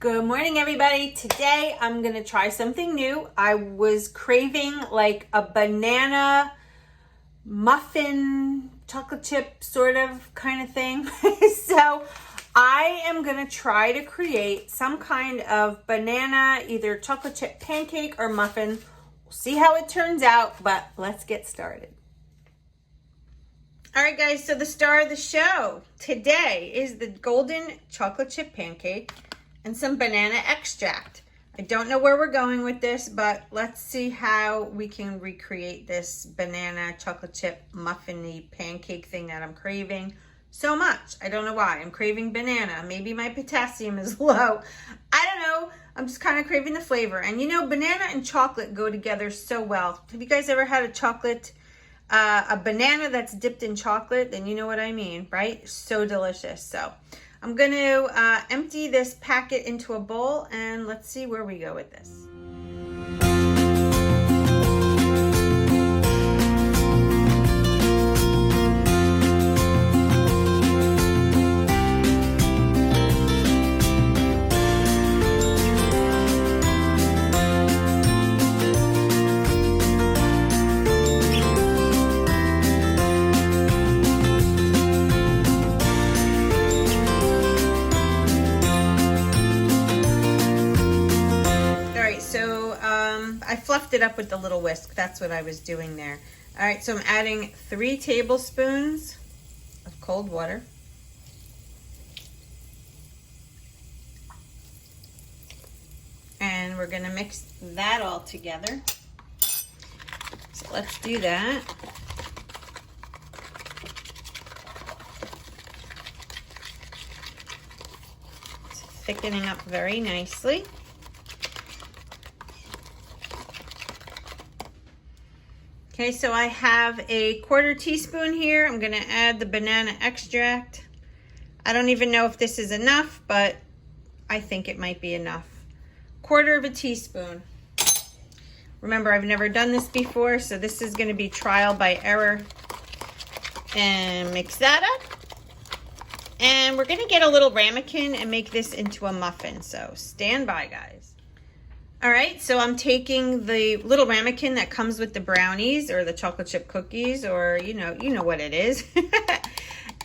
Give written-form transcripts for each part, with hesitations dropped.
Good morning, everybody. Today I'm going to try something new. I was craving like a banana muffin, chocolate chip sort of kind of thing. So I am going to try to create some kind of banana, either chocolate chip pancake or muffin. We'll see how it turns out, but let's get started. All right, guys, so the star of the show today is the golden chocolate chip pancake and some banana extract. I don't know where we're going with this, but let's see how we can recreate this banana chocolate chip muffin-y pancake thing that I'm craving so much. I don't know why. I'm craving banana. Maybe my potassium is low. I don't know. I'm just kind of craving the flavor. And you know, banana and chocolate go together so well. Have you guys ever had a banana that's dipped in chocolate? Then you know what I mean, right? So delicious. So I'm going to empty this packet into a bowl and let's see where we go with this. I fluffed it up with the little whisk. That's what I was doing there. All right, so I'm adding 3 tablespoons of cold water. And we're gonna mix that all together. So let's do that. It's thickening up very nicely. Okay, so I have a 1/4 teaspoon here. I'm gonna add the banana extract. I don't even know if this is enough, but I think it might be enough. 1/4 teaspoon. Remember, I've never done this before, so this is gonna be trial by error. And mix that up. And we're gonna get a little ramekin and make this into a muffin, so stand by, guys. All right, so I'm taking the little ramekin that comes with the brownies or the chocolate chip cookies, or you know what it is.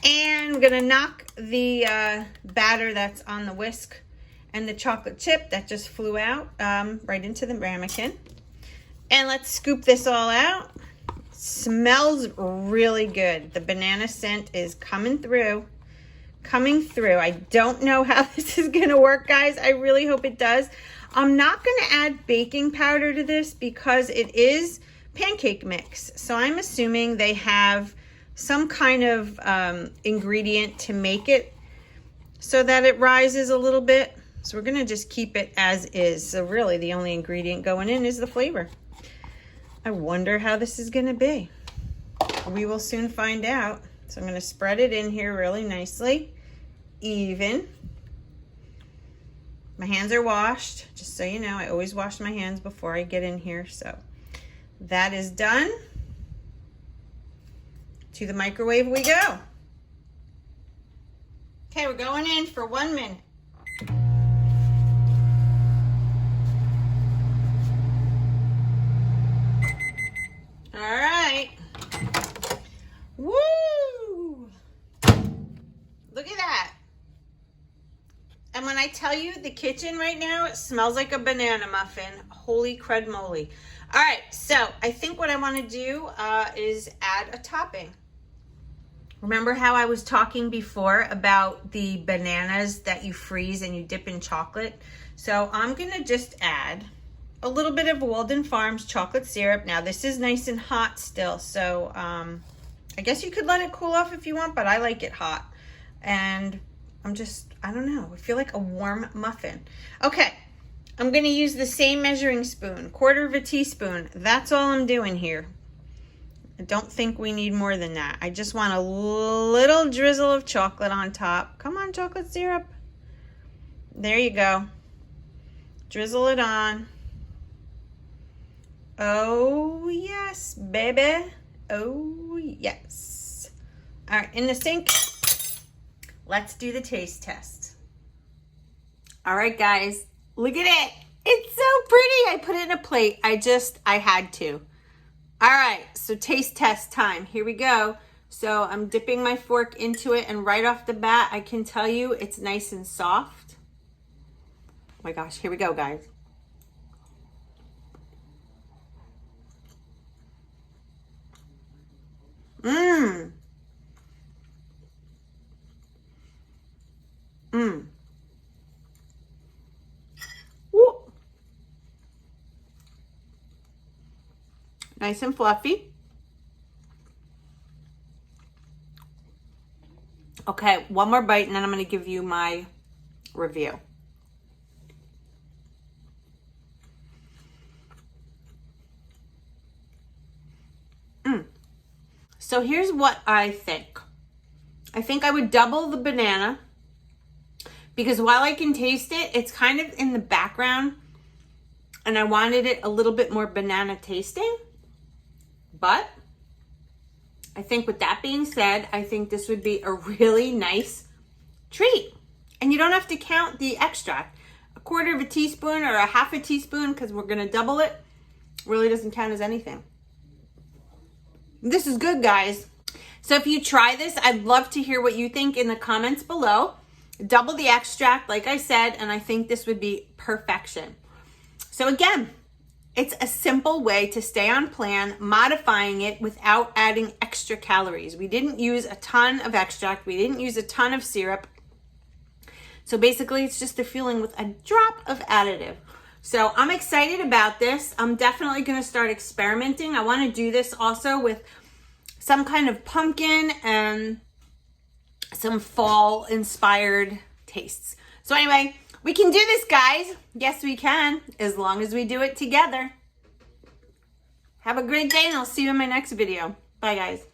And I'm gonna knock the batter that's on the whisk and the chocolate chip that just flew out right into the ramekin. And let's scoop this all out. Smells really good. The banana scent is coming through. I don't know how this is gonna work, guys. I really hope it does. I'm not going to add baking powder to this because it is pancake mix. So I'm assuming they have some kind of ingredient to make it so that it rises a little bit. So we're going to just keep it as is. So really the only ingredient going in is the flavor. I wonder how this is going to be. We will soon find out. So I'm going to spread it in here really nicely, even. My hands are washed, just so you know. I always wash my hands before I get in here. So that is done. To the microwave we go. Okay, we're going in for 1 minute. All right. Woo! Look at that. And when I tell you the kitchen right now, it smells like a banana muffin. Holy crud moly. All right, so I think what I want to do is add a topping. Remember how I was talking before about the bananas that you freeze and you dip in chocolate? So I'm going to just add a little bit of Walden Farms chocolate syrup. Now this is nice and hot still, so I guess you could let it cool off if you want, but I like it hot. And I don't know, I feel like a warm muffin. Okay, I'm gonna use the same measuring spoon, 1/4 teaspoon. That's all I'm doing here. I don't think we need more than that. I just want a little drizzle of chocolate on top. Come on, chocolate syrup. There you go. Drizzle it on. Oh, yes, baby. Oh, yes. All right, in the sink. Let's do the taste test. All right, guys, look at it. It's so pretty. I put it in a plate. I had to. All right, so taste test time. Here we go. So I'm dipping my fork into it, and right off the bat, I can tell you it's nice and soft. Oh my gosh, here we go, guys. Mmm. Mmm. Woo. Nice and fluffy. Okay, one more bite and then I'm going to give you my review. So here's what I think. I think I would double the banana because while I can taste it, it's kind of in the background and I wanted it a little bit more banana tasting. But I think with that being said, I think this would be a really nice treat. And you don't have to count the extract. A quarter of a teaspoon or a half a teaspoon, because we're going to double it, really doesn't count as anything. This is good, guys. So if you try this, I'd love to hear what you think in the comments below. Double the extract, like I said, and I think this would be perfection. So again, it's a simple way to stay on plan, modifying it without adding extra calories. We didn't use a ton of extract. We didn't use a ton of syrup. So basically, it's just a filling with a drop of additive. So I'm excited about this. I'm definitely going to start experimenting. I want to do this also with some kind of pumpkin and some fall-inspired tastes. So anyway, we can do this, guys. Yes, we can, as long as we do it together. Have a great day, and I'll see you in my next video. Bye, guys.